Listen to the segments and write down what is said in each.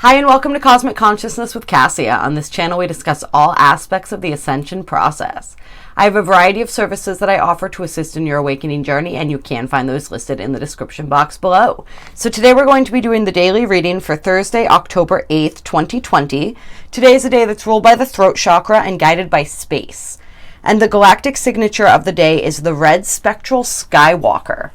Hi and welcome to Cosmic Consciousness with Cassia. On this channel we discuss all aspects of the ascension process. I have a variety of services that I offer to assist in your awakening journey, and you can find those listed in the description box below. So today we're going to be doing the daily reading for Thursday, October 8th, 2020. Today is a day that's ruled by the throat chakra and guided by space. And the galactic signature of the day is the red spectral Skywalker.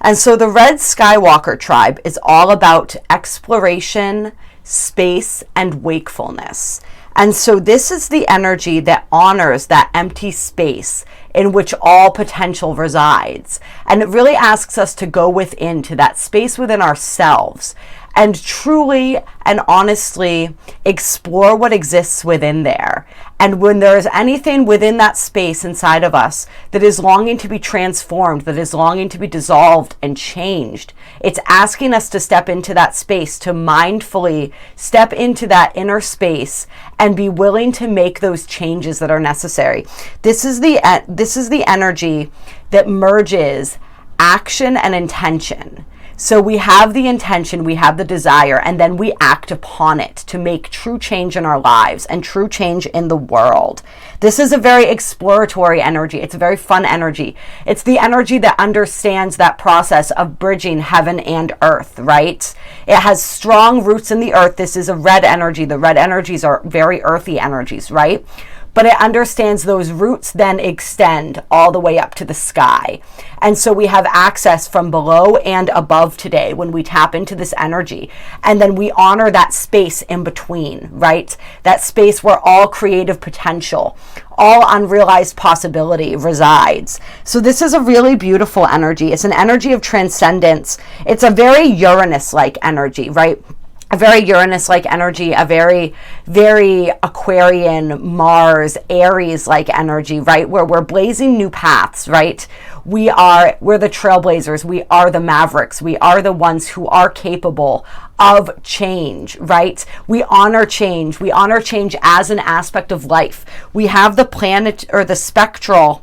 And so the red Skywalker tribe is all about exploration, space, and wakefulness. And so this is the energy that honors that empty space in which all potential resides. And it really asks us to go within to that space within ourselves and truly and honestly explore what exists within there. And when there is anything within that space inside of us that is longing to be transformed, that is longing to be dissolved and changed, it's asking us to step into that space, to mindfully step into that inner space and be willing to make those changes that are necessary. This is the energy that merges action and intention. So we have the intention, we have the desire, and then we act upon it to make true change in our lives and true change in the world. This is a very exploratory energy. It's a very fun energy. It's the energy that understands that process of bridging heaven and earth, right? It has strong roots in the earth. This is a red energy. The red energies are very earthy energies, right? But it understands those roots then extend all the way up to the sky. And so we have access from below and above today when we tap into this energy. And then we honor that space in between, right? That space where all creative potential, all unrealized possibility resides. So this is a really beautiful energy. It's an energy of transcendence. It's a very Uranus-like energy, right? A very Uranus-like energy, a very, very Aquarian, Mars, Aries-like energy, right? Where we're blazing new paths, right? We're the trailblazers. We are the mavericks. We are the ones who are capable of change, right? We honor change. We honor change as an aspect of life. We have the planet or the spectral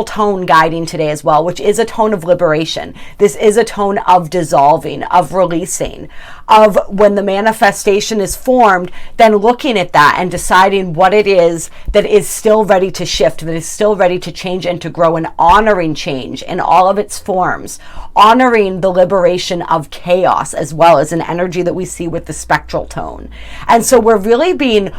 tone guiding today as well, which is a tone of liberation. This is a tone of dissolving, of releasing, of when the manifestation is formed, then looking at that and deciding what it is that is still ready to shift, that is still ready to change and to grow, and honoring change in all of its forms, honoring the liberation of chaos as well as an energy that we see with the spectral tone. And so we're really being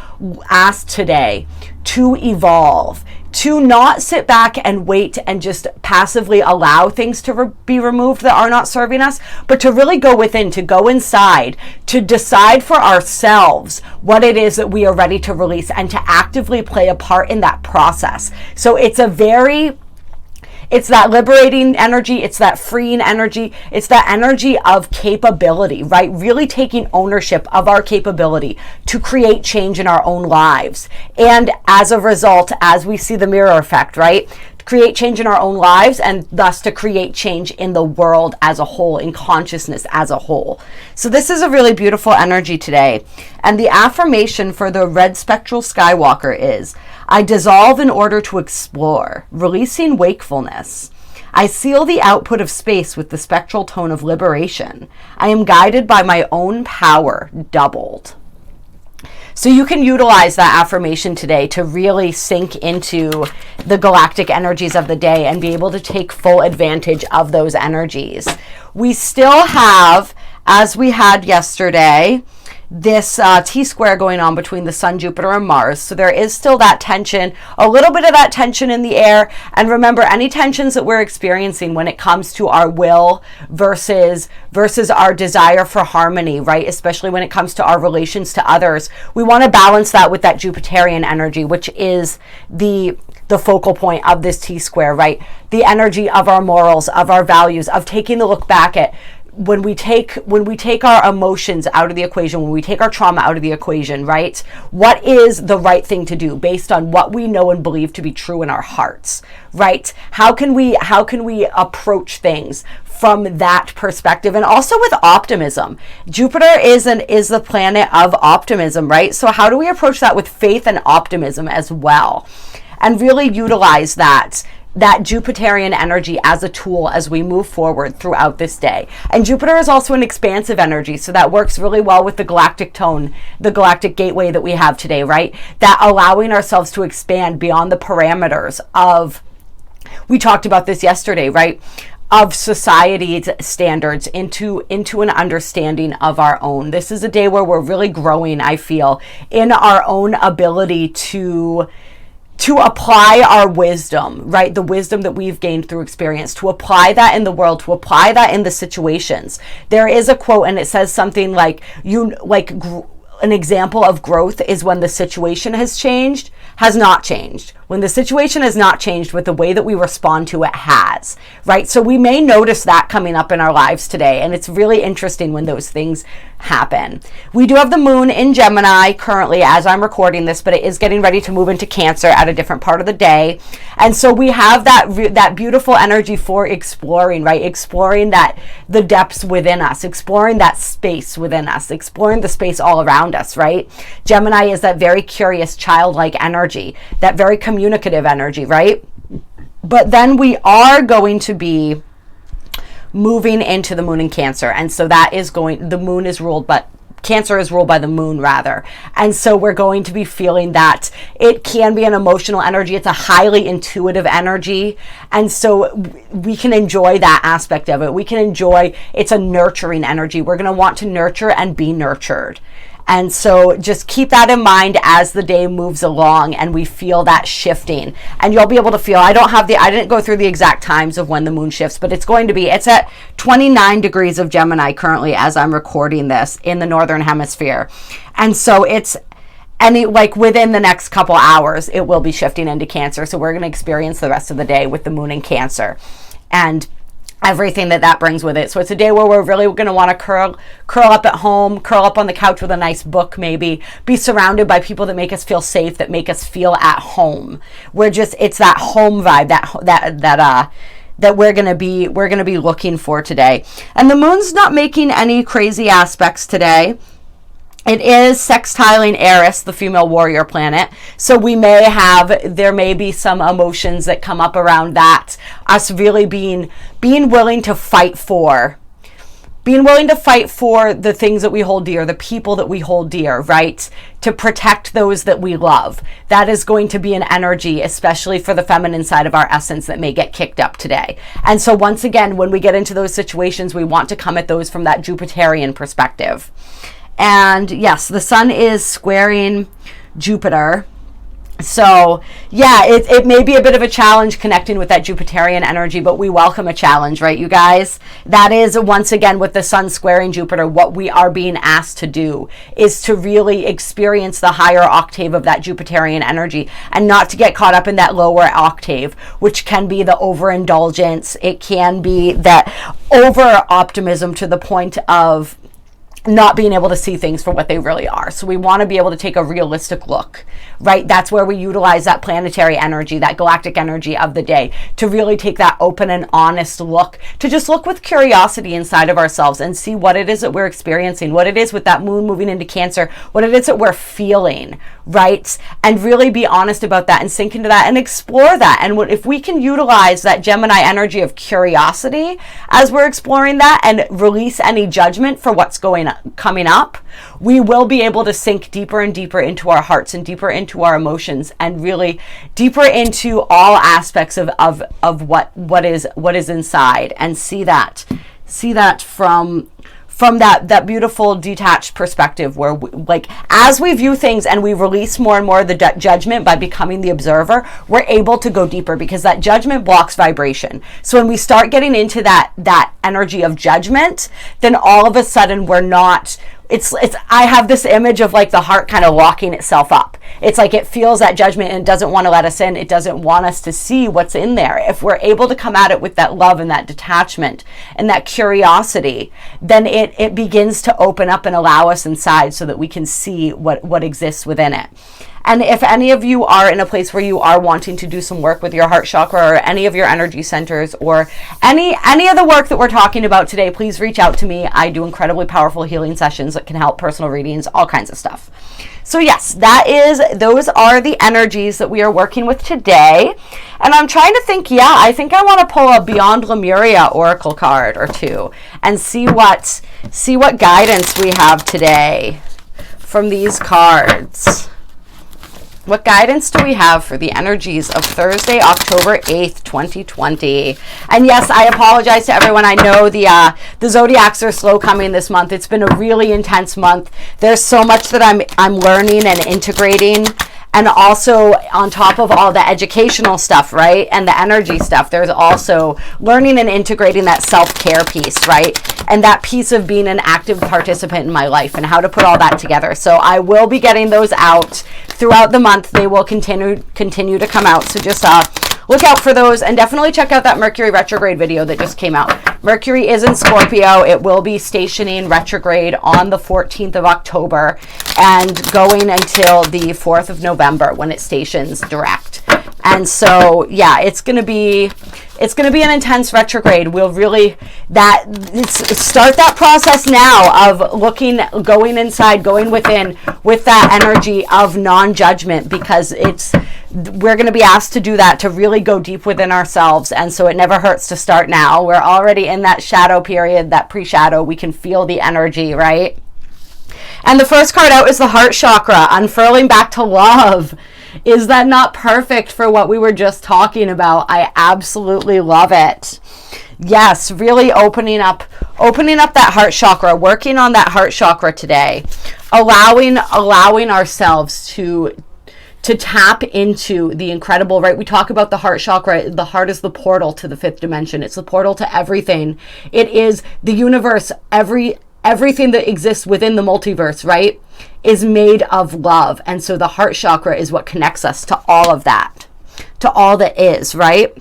asked today to evolve, to not sit back and wait and just passively allow things to be removed that are not serving us, but to really go within, to go inside, to decide for ourselves what it is that we are ready to release and to actively play a part in that process. So it's that liberating energy, it's that freeing energy, it's that energy of capability, right? Really taking ownership of our capability to create change in our own lives. And as a result, as we see the mirror effect, right? Create change in our own lives and thus to create change in the world as a whole, in consciousness as a whole. So this is a really beautiful energy today. And the affirmation for the red spectral Skywalker is, I dissolve in order to explore, releasing wakefulness. I seal the output of space with the spectral tone of liberation. I am guided by my own power doubled. So you can utilize that affirmation today to really sink into the galactic energies of the day and be able to take full advantage of those energies. We still have, as we had yesterday, this T-square going on between the Sun, Jupiter, and Mars. So there is still that tension, a little bit of that tension in the air. And remember, any tensions that we're experiencing when it comes to our will versus our desire for harmony, right? Especially when it comes to our relations to others, we want to balance that with that Jupiterian energy, which is the focal point of this T-square, right? The energy of our morals, of our values, of taking a look back at when we take our emotions out of the equation, when we take our trauma out of the equation, right? What is the right thing to do based on what we know and believe to be true in our hearts, right? How can we approach things from that perspective? And also with optimism. Jupiter is the planet of optimism, right? So how do we approach that with faith and optimism as well? And really utilize that that Jupiterian energy as a tool as we move forward throughout this day. And Jupiter is also an expansive energy, so that works really well with the galactic tone, the galactic gateway that we have today, right? That allowing ourselves to expand beyond the parameters of, we talked about this yesterday, right? Of society's standards into an understanding of our own. This is a day where we're really growing, I feel, in our own ability to apply our wisdom, right? The wisdom that we've gained through experience, to apply that in the world, to apply that in the situations. There is a quote, and it says something like, an example of growth is when the situation has not changed. When the situation has not changed, with the way that we respond to it has, right? So we may notice that coming up in our lives today, and it's really interesting when those things happen. We do have the moon in Gemini currently as I'm recording this, but it is getting ready to move into Cancer at a different part of the day. And so we have that beautiful energy for exploring, right? Exploring the depths within us, exploring that space within us, exploring the space all around us, right? Gemini is that very curious, childlike energy, that very communicative energy, right? But then we are going to be moving into the moon in Cancer. And so that is the moon is ruled, but Cancer is ruled by the moon rather. And so we're going to be feeling that it can be an emotional energy. It's a highly intuitive energy. And so we can enjoy that aspect of it. We can enjoy, it's a nurturing energy. We're going to want to nurture and be nurtured. And so just keep that in mind as the day moves along and we feel that shifting. And you'll be able to feel, I didn't go through the exact times of when the moon shifts, but it's at 29 degrees of Gemini currently as I'm recording this in the Northern Hemisphere. And so within the next couple hours, it will be shifting into Cancer. So we're going to experience the rest of the day with the moon in Cancer and everything that brings with it. So it's a day where we're really going to want to curl up at home, curl up on the couch with a nice book, maybe be surrounded by people that make us feel safe, that make us feel at home. It's that home vibe that we're going to be looking for today. And the moon's not making any crazy aspects today. It is sextiling Eris, the female warrior planet. So there may be some emotions that come up around that. Us really being willing to fight for the things that we hold dear, the people that we hold dear, right? To protect those that we love. That is going to be an energy, especially for the feminine side of our essence, that may get kicked up today. And so once again, when we get into those situations, we want to come at those from that Jupiterian perspective. And yes, the sun is squaring Jupiter. So yeah, it may be a bit of a challenge connecting with that Jupiterian energy, but we welcome a challenge, right, you guys? That is, once again, with the sun squaring Jupiter, what we are being asked to do is to really experience the higher octave of that Jupiterian energy and not to get caught up in that lower octave, which can be the overindulgence. It can be that over-optimism to the point of not being able to see things for what they really are. So we want to be able to take a realistic look, right? That's where we utilize that planetary energy, that galactic energy of the day, to really take that open and honest look, to just look with curiosity inside of ourselves and see what it is that we're experiencing, what it is with that moon moving into Cancer, what it is that we're feeling, right? And really be honest about that and sink into that and explore that. And if we can utilize that Gemini energy of curiosity as we're exploring that and release any judgment for what's coming up, we will be able to sink deeper and deeper into our hearts and deeper into our emotions and really deeper into all aspects of what is inside, and see that from that beautiful detached perspective where as we view things and we release more and more of the judgment by becoming the observer, we're able to go deeper, because that judgment blocks vibration. So when we start getting into that energy of judgment, then all of a sudden we're not, I have this image of the heart kind of locking itself up. It's like it feels that judgment and it doesn't want to let us in. It doesn't want us to see what's in there. If we're able to come at it with that love and that detachment and that curiosity, then it begins to open up and allow us inside so that we can see what exists within it. And if any of you are in a place where you are wanting to do some work with your heart chakra or any of your energy centers or any of the work that we're talking about today, please reach out to me. I do incredibly powerful healing sessions that can help, personal readings, all kinds of stuff. So yes, those are the energies that we are working with today. And I'm trying to think, I think I want to pull a Beyond Lemuria oracle card or two and see what guidance we have today from these cards. What guidance do we have for the energies of Thursday, October 8th, 2020? And yes, I apologize to everyone. I know the zodiacs are slow coming this month. It's been a really intense month. There's so much that I'm learning and integrating. And also on top of all the educational stuff, right? And the energy stuff, there's also learning and integrating that self-care piece, right? And that piece of being an active participant in my life and how to put all that together. So I will be getting those out throughout the month. They will continue to come out. So just look out for those, and definitely check out that Mercury retrograde video that just came out. Mercury is in Scorpio. It will be stationing retrograde on the 14th of October and going until the 4th of November when it stations direct. And so, yeah, it's going to be an intense retrograde. We'll really start that process now of going inside, going within with that energy of non-judgment, because we're going to be asked to do that, to really go deep within ourselves. And so it never hurts to start now. We're already in that shadow period, that pre-shadow. We can feel the energy, right? And the first card out is the heart chakra, unfurling back to love. Is that not perfect for what we were just talking about? I absolutely love it. Yes, really opening up that heart chakra, working on that heart chakra today, allowing ourselves to tap into the incredible, right? We talk about the heart chakra. The heart is the portal to the fifth dimension. It's the portal to everything. It is the universe. Everything that exists within the multiverse, right, is made of love. And so the heart chakra is what connects us to all of that, to all that is, right?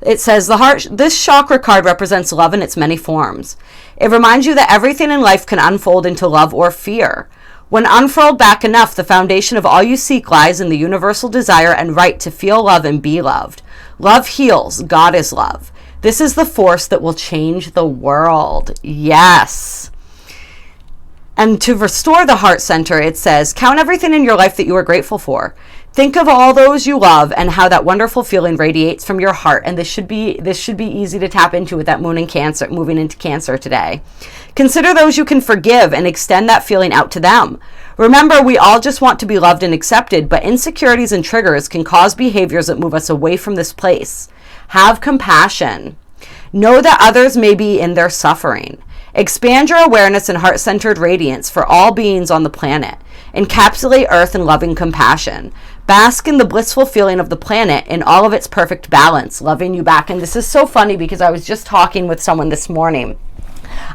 It says this chakra card represents love in its many forms. It reminds you that everything in life can unfold into love or fear. When unfurled back enough, the foundation of all you seek lies in the universal desire and right to feel love and be loved. Love heals. God is love. This is the force that will change the world. Yes. And to restore the heart center, it says, count everything in your life that you are grateful for. Think of all those you love and how that wonderful feeling radiates from your heart. And this should be easy to tap into with that moon in Cancer, moving into Cancer today. Consider those you can forgive and extend that feeling out to them. Remember, we all just want to be loved and accepted, but insecurities and triggers can cause behaviors that move us away from this place. Have compassion. Know that others may be in their suffering. Expand your awareness and heart-centered radiance for all beings on the planet. Encapsulate Earth in loving compassion. Bask in the blissful feeling of the planet in all of its perfect balance, loving you back. And this is so funny because I was just talking with someone this morning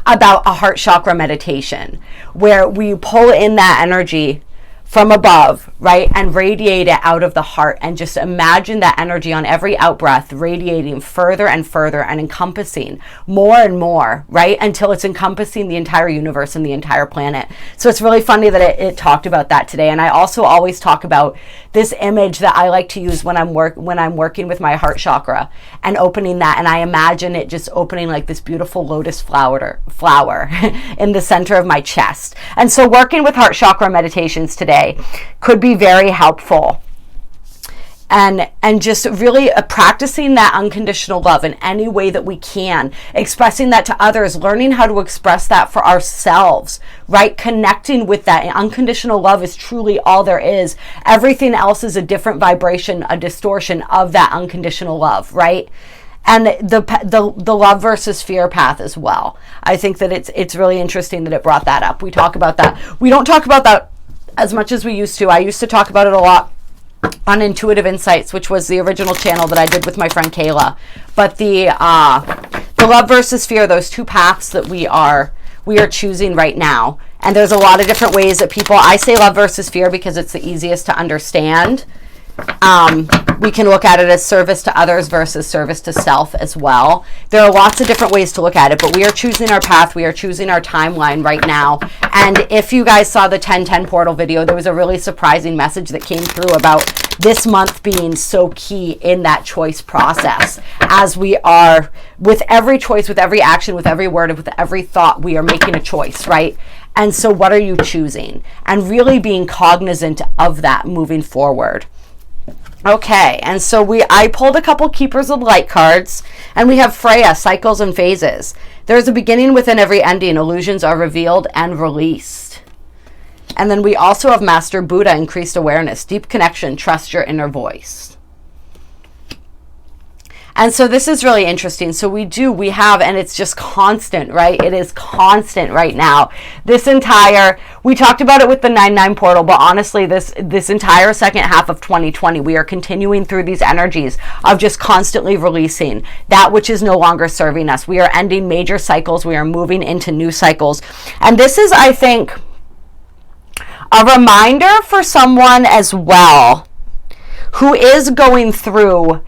about a heart chakra meditation where we pull in that energy from above, right, and radiate it out of the heart, and just imagine that energy on every out breath radiating further and further and encompassing more and more, right, until it's encompassing the entire universe and the entire planet. So it's really funny that it talked about that today. And I also always talk about this image that I like to use when I'm working with my heart chakra and opening that, and I imagine it just opening like this beautiful lotus flower in the center of my chest. And so working with heart chakra meditations today could be very helpful, and just really practicing that unconditional love in any way that we can, expressing that to others, learning how to express that for ourselves, right? Connecting with that. And unconditional love is truly all there is. Everything else is a different vibration, a distortion of that unconditional love, right? And the love versus fear path as well. I think that it's really interesting that it brought that up. We talk about that. We don't talk about that as much as we used to. I used to talk about it a lot on Intuitive Insights, which was the original channel that I did with my friend Kayla. But the love versus fear, those two paths that we are choosing right now. And there's a lot of different ways that I say love versus fear because it's the easiest to understand. We can look at it as service to others versus service to self as well. There are lots of different ways to look at it, but we are choosing our path. We are choosing our timeline right now. And if you guys saw the 1010 portal video, there was a really surprising message that came through about this month being so key in that choice process. As we are, with every choice, with every action, with every word, with every thought, we are making a choice, right? And so what are you choosing? And really being cognizant of that moving forward. Okay, and so I pulled a couple Keepers of Light cards, and we have Freya, Cycles and Phases. There is a beginning within every ending. Illusions are revealed and released. And then we also have Master Buddha, Increased Awareness, Deep Connection, Trust Your Inner Voice. And so this is really interesting. So we have, and it's just constant, right? It is constant right now. We talked about it with the 9/9 portal, but honestly, this entire second half of 2020, we are continuing through these energies of just constantly releasing that which is no longer serving us. We are ending major cycles. We are moving into new cycles. And this is, I think, a reminder for someone as well who is going through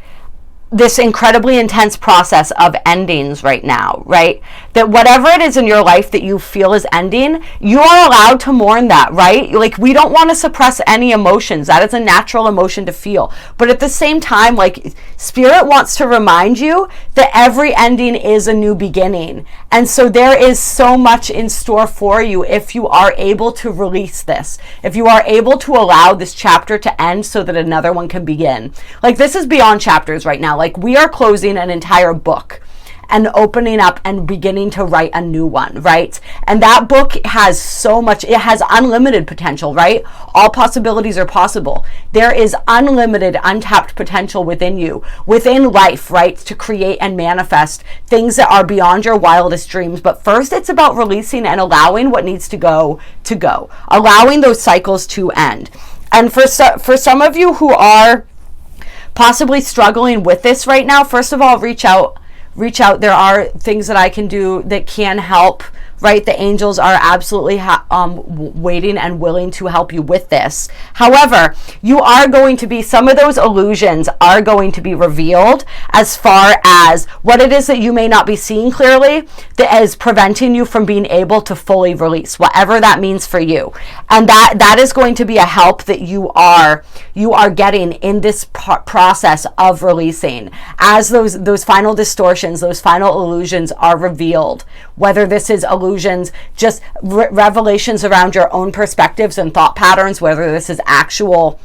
this incredibly intense process of endings right now, right? That whatever it is in your life that you feel is ending, you are allowed to mourn that, right? Like, we don't want to suppress any emotions. That is a natural emotion to feel. But at the same time, like, Spirit wants to remind you that every ending is a new beginning. And so there is so much in store for you if you are able to release this, if you are able to allow this chapter to end so that another one can begin. Like, this is beyond chapters right now. Like, we are closing an entire book and opening up and beginning to write a new one, right? And that book has so much, it has unlimited potential, right? All possibilities are possible. There is unlimited, untapped potential within you, within life, right? To create and manifest things that are beyond your wildest dreams. But first, it's about releasing and allowing what needs to go, allowing those cycles to end. And for some of you who are possibly struggling with this right now, first of all, reach out. There are things that I can do that can help, right? The angels are absolutely waiting and willing to help you with this. However, you are going to be, some of those illusions are going to be revealed as far as what it is that you may not be seeing clearly that is preventing you from being able to fully release, whatever that means for you. And that is going to be a help that you are getting in this process of releasing as those final distortions, those final illusions are revealed, whether this is illusions, just revelations around your own perspectives and thought patterns, whether this is actual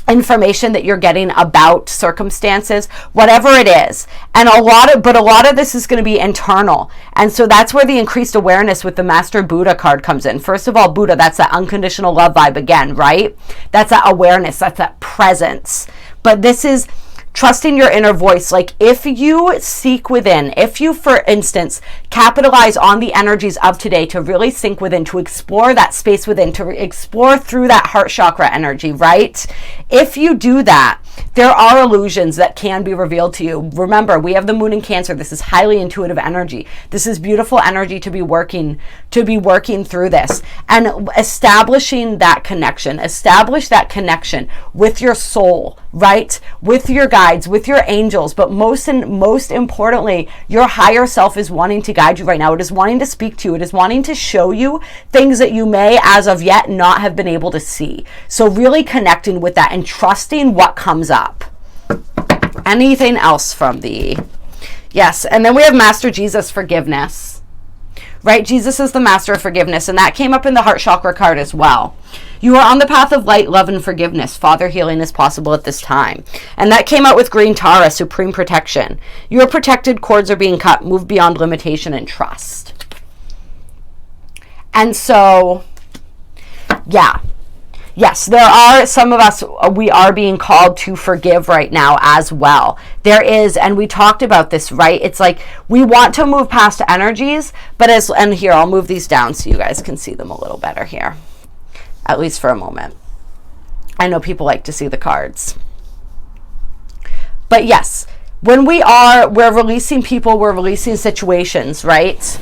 information that you're getting about circumstances, whatever it is. And a lot of this is going to be internal. And so that's where the increased awareness with the Master Buddha card comes in. First of all, Buddha, that's that unconditional love vibe again, right? That's that awareness, that's that presence. But this is trusting your inner voice. Like, if you seek within, if you, for instance, capitalize on the energies of today to really sink within, to explore that space within, to explore through that heart chakra energy, right? If you do that, there are illusions that can be revealed to you. Remember, we have the moon in Cancer. This is highly intuitive energy. This is beautiful energy to be working through this and establishing that connection. Establish that connection with your soul, right? With your guides, with your angels, but most importantly, your higher self is wanting to guide you right now. It is wanting to speak to you. It is wanting to show you things that you may, as of yet, not have been able to see. So really connecting with that and trusting what comes up. Anything else from the... Yes, and then we have Master Jesus, Forgiveness. Right? Jesus is the master of forgiveness, and that came up in the heart chakra card as well. You are on the path of light, love, and forgiveness. Father, healing is possible at this time. And that came out with Green Tara, Supreme Protection. You are protected, cords are being cut, move beyond limitation and trust. And so, yeah. Yes, there are some of us, we are being called to forgive right now as well. There is, and we talked about this, right? It's like we want to move past energies, but and here, I'll move these down so you guys can see them a little better here, at least for a moment. I know people like to see the cards. But yes, when we're releasing people, we're releasing situations, right?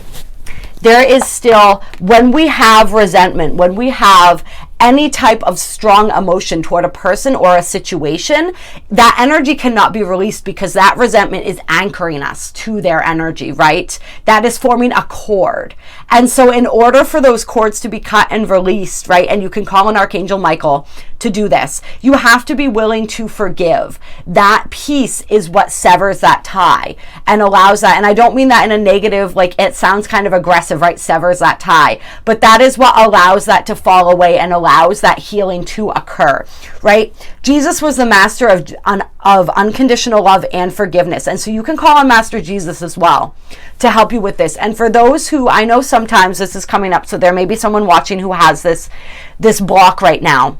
There is still, when we have resentment, when we have any type of strong emotion toward a person or a situation, that energy cannot be released because that resentment is anchoring us to their energy, right? That is forming a cord. And so in order for those cords to be cut and released, right, and you can call on Archangel Michael to do this, you have to be willing to forgive. That peace is what severs that tie and allows that. And I don't mean that in a negative, like it sounds kind of aggressive, right? Severs that tie. But that is what allows that to fall away and allows that healing to occur, right? Jesus was the master of unconditional love and forgiveness. And so you can call on Master Jesus as well to help you with this. And for those who, I know sometimes this is coming up, so there may be someone watching who has this block right now.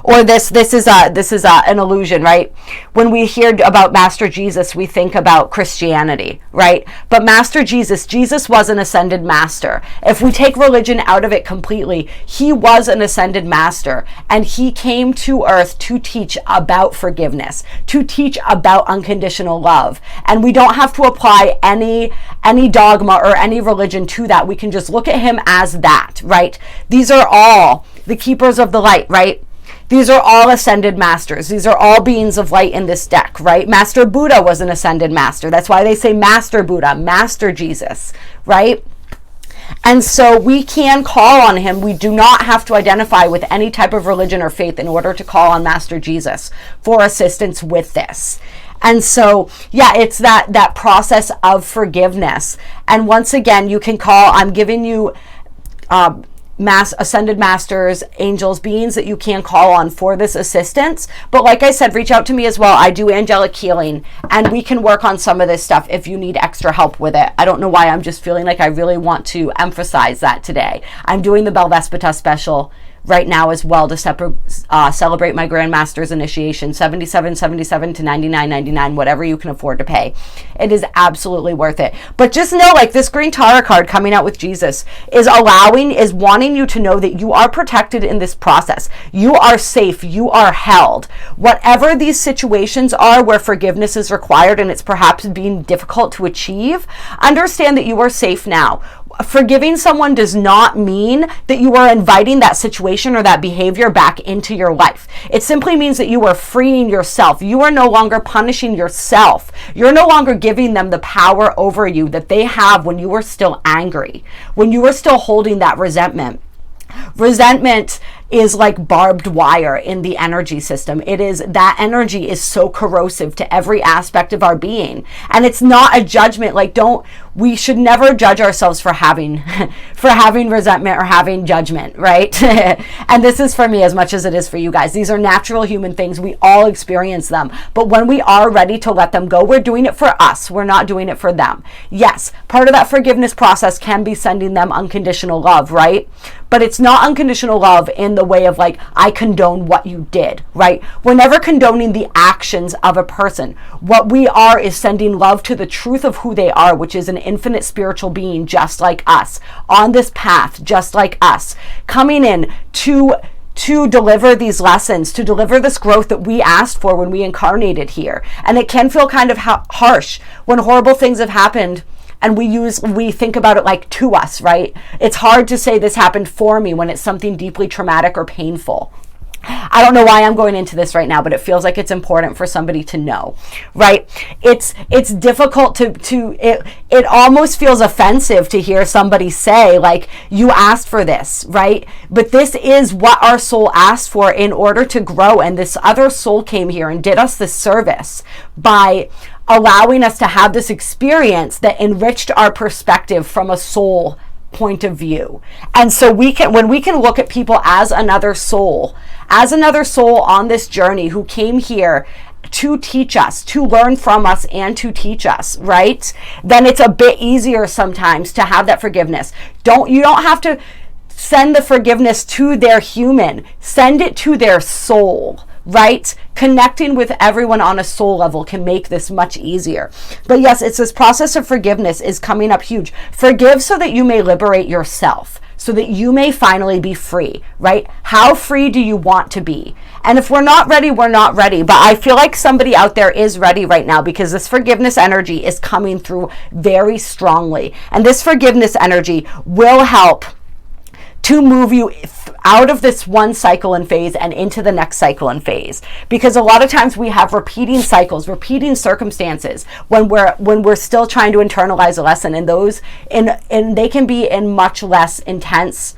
Or this is an illusion, right? When we hear about Master Jesus, we think about Christianity, right? But Master Jesus was an ascended master. If we take religion out of it completely, he was an ascended master, and he came to earth to teach about forgiveness, to teach about unconditional love. And we don't have to apply any dogma or any religion to that. We can just look at him as that, right? These are all the keepers of the light, right? These are all ascended masters. These are all beings of light in this deck, right? Master Buddha was an ascended master. That's why they say Master Buddha, Master Jesus, right? And so we can call on him. We do not have to identify with any type of religion or faith in order to call on Master Jesus for assistance with this. And so, yeah, it's that process of forgiveness. And once again, you can call, I'm giving you ascended masters, angels, beings that you can call on for this assistance. But like I said, reach out to me as well. I do angelic healing, and we can work on some of this stuff if you need extra help with it. I don't know why, I'm just feeling like I really want to emphasize that today. I'm doing the Belvaspata special right now as well to celebrate my Grandmaster's initiation, $77.77 to $99.99, whatever you can afford to pay. It is absolutely worth it. But just know, like this green Tarot card coming out with Jesus is wanting you to know that you are protected in this process. You are safe. You are held. Whatever these situations are where forgiveness is required and it's perhaps being difficult to achieve, understand that you are safe now. Forgiving someone does not mean that you are inviting that situation or that behavior back into your life. It simply means that you are freeing yourself. You are no longer punishing yourself. You're no longer giving them the power over you that they have when you were still angry, when you were still holding that resentment. Resentment is like barbed wire in the energy system. That energy is so corrosive to every aspect of our being. And it's not a judgment. We should never judge ourselves for having resentment or having judgment, right? And this is for me as much as it is for you guys. These are natural human things. We all experience them. But when we are ready to let them go, we're doing it for us. We're not doing it for them. Yes, part of that forgiveness process can be sending them unconditional love, right? But it's not unconditional love in the way of like, I condone what you did, right? We're never condoning the actions of a person. What we are is sending love to the truth of who they are, which is an infinite spiritual being just like us, on this path just like us, coming in to deliver these lessons, to deliver this growth that we asked for when we incarnated here. And it can feel kind of harsh when horrible things have happened. And we think about it like to us, right? It's hard to say this happened for me when it's something deeply traumatic or painful. I don't know why I'm going into this right now, but it feels like it's important for somebody to know, right? It's difficult it almost feels offensive to hear somebody say like, you asked for this, right? But this is what our soul asked for in order to grow. And this other soul came here and did us this service by allowing us to have this experience that enriched our perspective from a soul point of view. And so when we can look at people as another soul on this journey who came here to teach us, to learn from us, and to teach us, right? Then it's a bit easier sometimes to have that forgiveness. You don't have to send the forgiveness to their human, send it to their soul, right? Connecting with everyone on a soul level can make this much easier. But yes, it's this process of forgiveness is coming up huge. Forgive so that you may liberate yourself, so that you may finally be free, right? How free do you want to be? And if we're not ready, we're not ready. But I feel like somebody out there is ready right now because this forgiveness energy is coming through very strongly. And this forgiveness energy will help to move you out of this one cycle and phase and into the next cycle and phase. Because a lot of times we have repeating cycles, repeating circumstances when we're still trying to internalize a lesson, and those and they can be in much less intense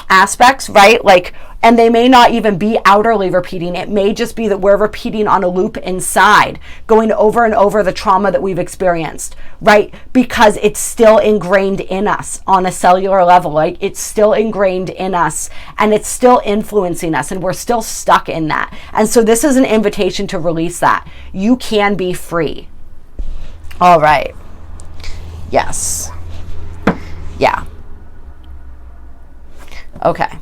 aspects, right? Like, and they may not even be outwardly repeating. It may just be that we're repeating on a loop inside, going over and over the trauma that we've experienced, right? Because it's still ingrained in us on a cellular level. Like, it's still ingrained in us and it's still influencing us, and we're still stuck in that. And so this is an invitation to release that. You can be free. All right. Yes. Yeah. Okay,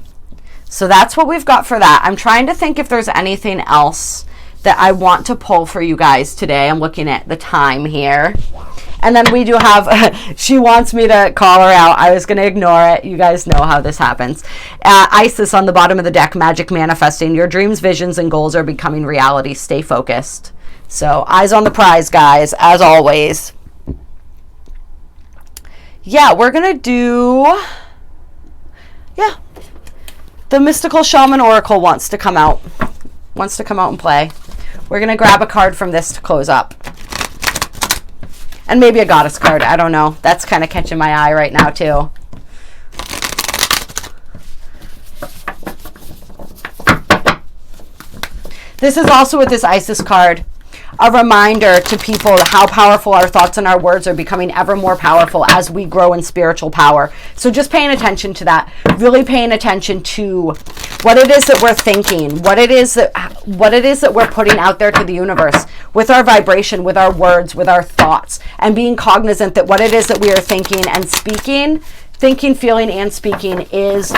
so that's what we've got for that. I'm trying to think if there's anything else that I want to pull for you guys today. I'm looking at the time here. And then we do have, she wants me to call her out. I was going to ignore it. You guys know how this happens. Isis on the bottom of the deck, magic manifesting. Your dreams, visions, and goals are becoming reality. Stay focused. So eyes on the prize, guys, as always. Yeah, we're going to do... Yeah, the Mystical Shaman Oracle wants to come out and play. We're going to grab a card from this to close up. And maybe a goddess card. I don't know. That's kind of catching my eye right now, too. This is also with this Isis card, a reminder to people how powerful our thoughts and our words are becoming ever more powerful as we grow in spiritual power. So just paying attention to that, really paying attention to what it is that we're thinking, what it is that we're putting out there to the universe with our vibration, with our words, with our thoughts, and being cognizant that what it is that we are thinking and speaking, feeling, and speaking is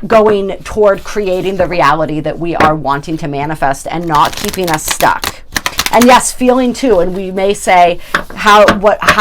going toward creating the reality that we are wanting to manifest and not keeping us stuck. And yes, feeling too. And we may say, how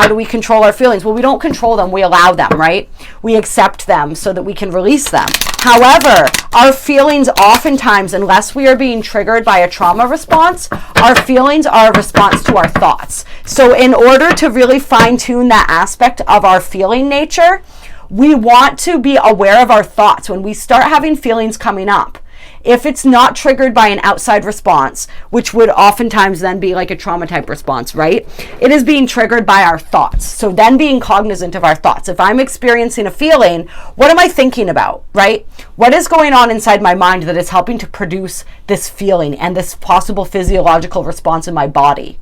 do we control our feelings? Well, we don't control them. We allow them, right? We accept them so that we can release them. However, our feelings oftentimes, unless we are being triggered by a trauma response, our feelings are a response to our thoughts. So in order to really fine-tune that aspect of our feeling nature, we want to be aware of our thoughts when we start having feelings coming up. If it's not triggered by an outside response, which would oftentimes then be like a trauma type response, right? It is being triggered by our thoughts. So then being cognizant of our thoughts. If I'm experiencing a feeling, what am I thinking about, right? What is going on inside my mind that is helping to produce this feeling and this possible physiological response in my body?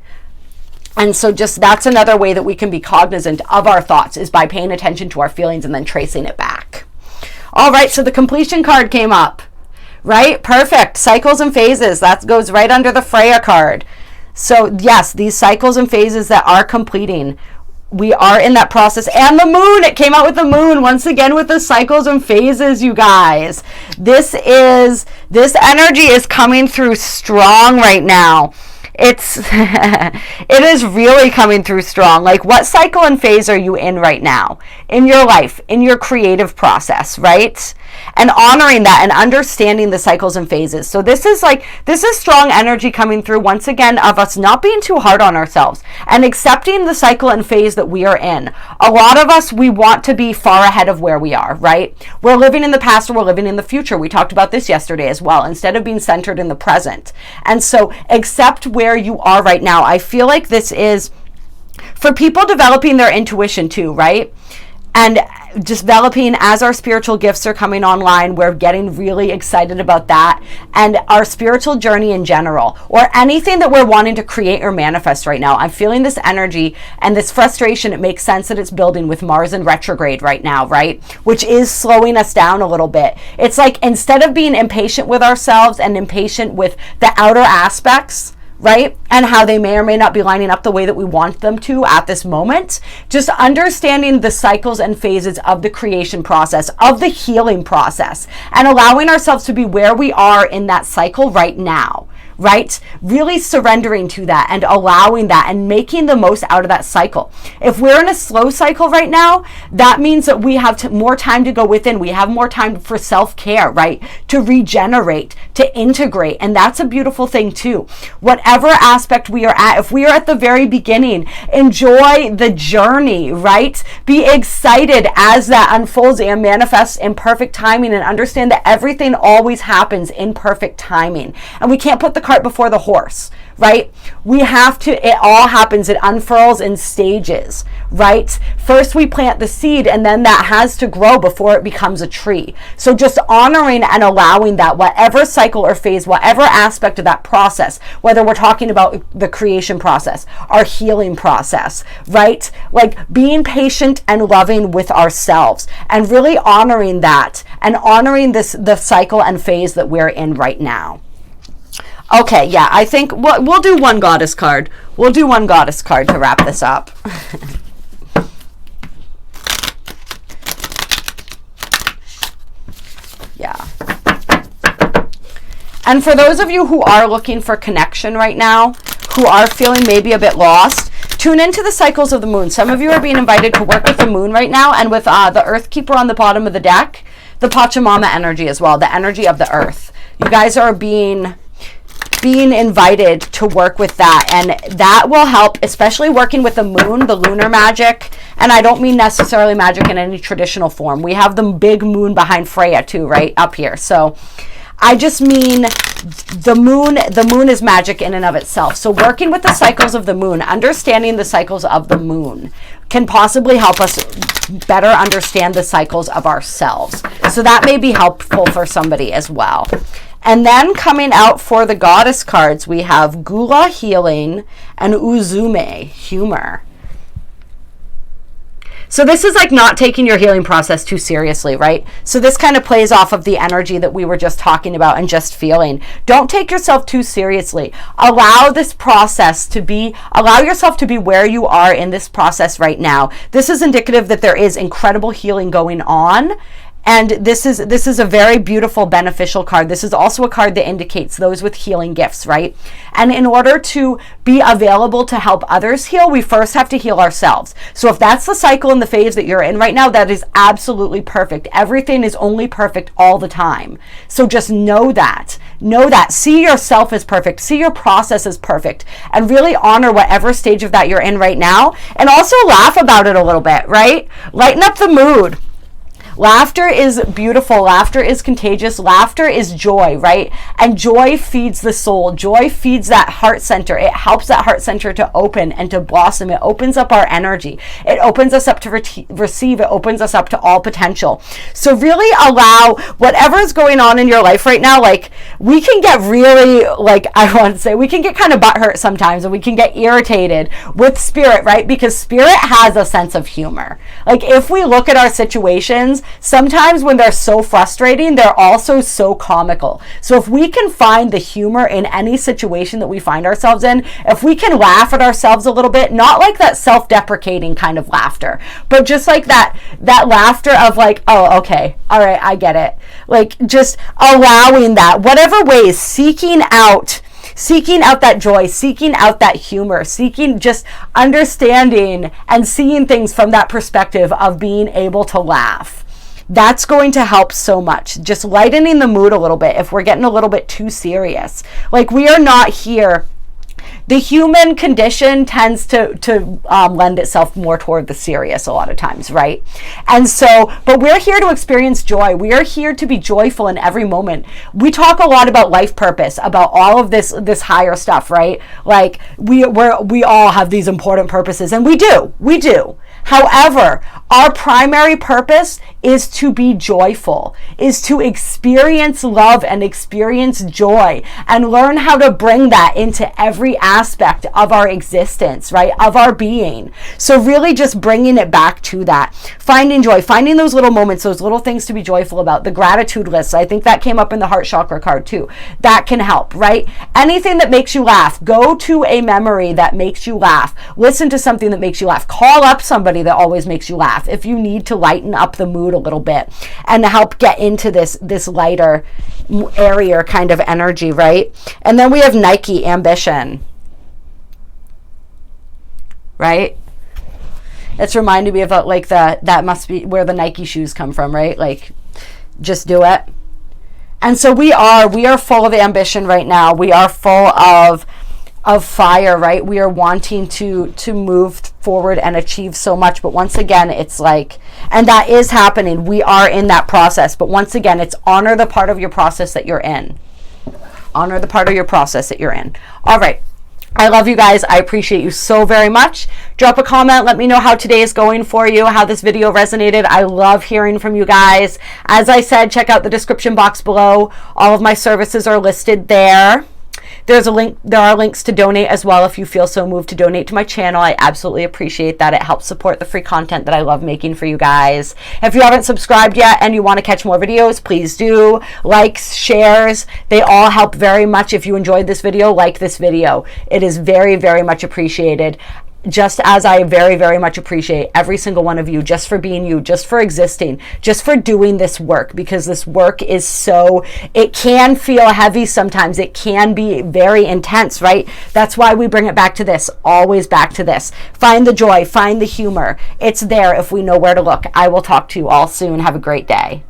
And so just that's another way that we can be cognizant of our thoughts, is by paying attention to our feelings and then tracing it back. All right, so the completion card came up. Right? Perfect. Cycles and phases. That goes right under the Freya card. So yes, these cycles and phases that are completing, we are in that process. And the moon, it came out with the moon once again with the cycles and phases, you guys. This energy is coming through strong right now. It is really coming through strong. Like, what cycle and phase are you in right now in your life, in your creative process, right? And honoring that and understanding the cycles and phases. So this is strong energy coming through once again of us not being too hard on ourselves and accepting the cycle and phase that we are in. A lot of us, we want to be far ahead of where we are, right? We're living in the past or we're living in the future. We talked about this yesterday as well, instead of being centered in the present. And so accept where you are right now. I feel like this is for people developing their intuition too, right? And developing as our spiritual gifts are coming online, we're getting really excited about that, and our spiritual journey in general, or anything that we're wanting to create or manifest right now. I'm feeling this energy and this frustration. It makes sense that it's building with Mars in retrograde right now, right? Which is slowing us down a little bit. It's like, instead of being impatient with ourselves and impatient with the outer aspects, right? And how they may or may not be lining up the way that we want them to at this moment. Just understanding the cycles and phases of the creation process, of the healing process, and allowing ourselves to be where we are in that cycle right now, right? Really surrendering to that and allowing that and making the most out of that cycle. If we're in a slow cycle right now, that means that we have more time to go within. We have more time for self-care, right? To regenerate, to integrate. And that's a beautiful thing too. Whatever aspect we are at, if we are at the very beginning, enjoy the journey, right? Be excited as that unfolds and manifests in perfect timing, and understand that everything always happens in perfect timing. And we can't put the cart before the horse, right? We have to, it all happens, it unfurls in stages, right? First we plant the seed, and then that has to grow before it becomes a tree. So just honoring and allowing that, whatever cycle or phase, whatever aspect of that process, whether we're talking about the creation process, our healing process, right? Like being patient and loving with ourselves, and really honoring that, and honoring the cycle and phase that we're in right now. Okay, yeah, I think we'll do one goddess card. We'll do one goddess card to wrap this up. Yeah. And for those of you who are looking for connection right now, who are feeling maybe a bit lost, tune into the cycles of the moon. Some of you are being invited to work with the moon right now, and with the Earth Keeper on the bottom of the deck, the Pachamama energy as well, the energy of the earth. You guys are being invited to work with that, and that will help, especially working with the moon, the lunar magic. And I don't mean necessarily magic in any traditional form. We have the big moon behind Freya too, right up here. So I just mean the moon is magic in and of itself. So working with the cycles of the moon, understanding the cycles of the moon, can possibly help us better understand the cycles of ourselves. So that may be helpful for somebody as well. And then coming out for the goddess cards, we have Gula, healing, and Uzume, humor. So this is like not taking your healing process too seriously, right? So this kind of plays off of the energy that we were just talking about and just feeling. Don't take yourself too seriously. Allow this process to be, allow yourself to be where you are in this process right now. This is indicative that there is incredible healing going on. And this is a very beautiful, beneficial card. This is also a card that indicates those with healing gifts, right? And in order to be available to help others heal, we first have to heal ourselves. So if that's the cycle and the phase that you're in right now, that is absolutely perfect. Everything is only perfect all the time. So just know that. Know that. See yourself as perfect. See your process as perfect. And really honor whatever stage of that you're in right now. And also laugh about it a little bit, right? Lighten up the mood. Laughter is beautiful. Laughter is contagious. Laughter is joy, right? And joy feeds the soul. Joy feeds that heart center. It helps that heart center to open and to blossom. It opens up our energy. It opens us up to receive. It opens us up to all potential. So really allow whatever is going on in your life right now. Like, we can get really, like, I want to say, we can get kind of butthurt sometimes, and we can get irritated with spirit, right? Because spirit has a sense of humor. Like, if we look at our situations, sometimes when they're so frustrating, they're also so comical. So if we can find the humor in any situation that we find ourselves in, if we can laugh at ourselves a little bit, not like that self-deprecating kind of laughter, but just like that laughter of like, oh, okay, all right, I get it. Like, just allowing that, whatever ways, seeking out that joy, seeking out that humor, seeking just understanding and seeing things from that perspective of being able to laugh. That's going to help so much. Just lightening the mood a little bit if we're getting a little bit too serious. Like, we are not here. The human condition tends to lend itself more toward the serious a lot of times, right? And so, but we're here to experience joy. We are here to be joyful in every moment. We talk a lot about life purpose, about all of this higher stuff, right? Like, we all have these important purposes, and we do. However, our primary purpose is to be joyful, is to experience love and experience joy, and learn how to bring that into every aspect of our existence, right? Of our being. So really just bringing it back to that. Finding joy, finding those little moments, those little things to be joyful about. The gratitude list, I think that came up in the heart chakra card too. That can help, right? Anything that makes you laugh. Go to a memory that makes you laugh. Listen to something that makes you laugh. Call up somebody that always makes you laugh. If you need to lighten up the mood mood a little bit and to help get into this lighter, airier kind of energy, right? And then we have Nike, ambition, right? It's reminding me of like that must be where the Nike shoes come from, right? Like, just do it. And so we are full of ambition right now. We are full of fire, right? We are wanting to move forward and achieve so much. But once again, it's like, and that is happening. We are in that process. But once again, it's honor the part of your process that you're in. Honor the part of your process that you're in. All right. I love you guys. I appreciate you so very much. Drop a comment. Let me know how today is going for you, how this video resonated. I love hearing from you guys. As I said, check out the description box below. All of my services are listed there. There's a link. There are links to donate as well if you feel so moved to donate to my channel. I absolutely appreciate that. It helps support the free content that I love making for you guys. If you haven't subscribed yet and you want to catch more videos, please do. Likes, shares, they all help very much. If you enjoyed this video, like this video. It is very, very much appreciated. Just as I very, very much appreciate every single one of you, just for being you, just for existing, just for doing this work, because this work is so, it can feel heavy sometimes. It can be very intense, right? That's why we bring it back to this, always back to this. Find the joy, find the humor. It's there if we know where to look. I will talk to you all soon. Have a great day.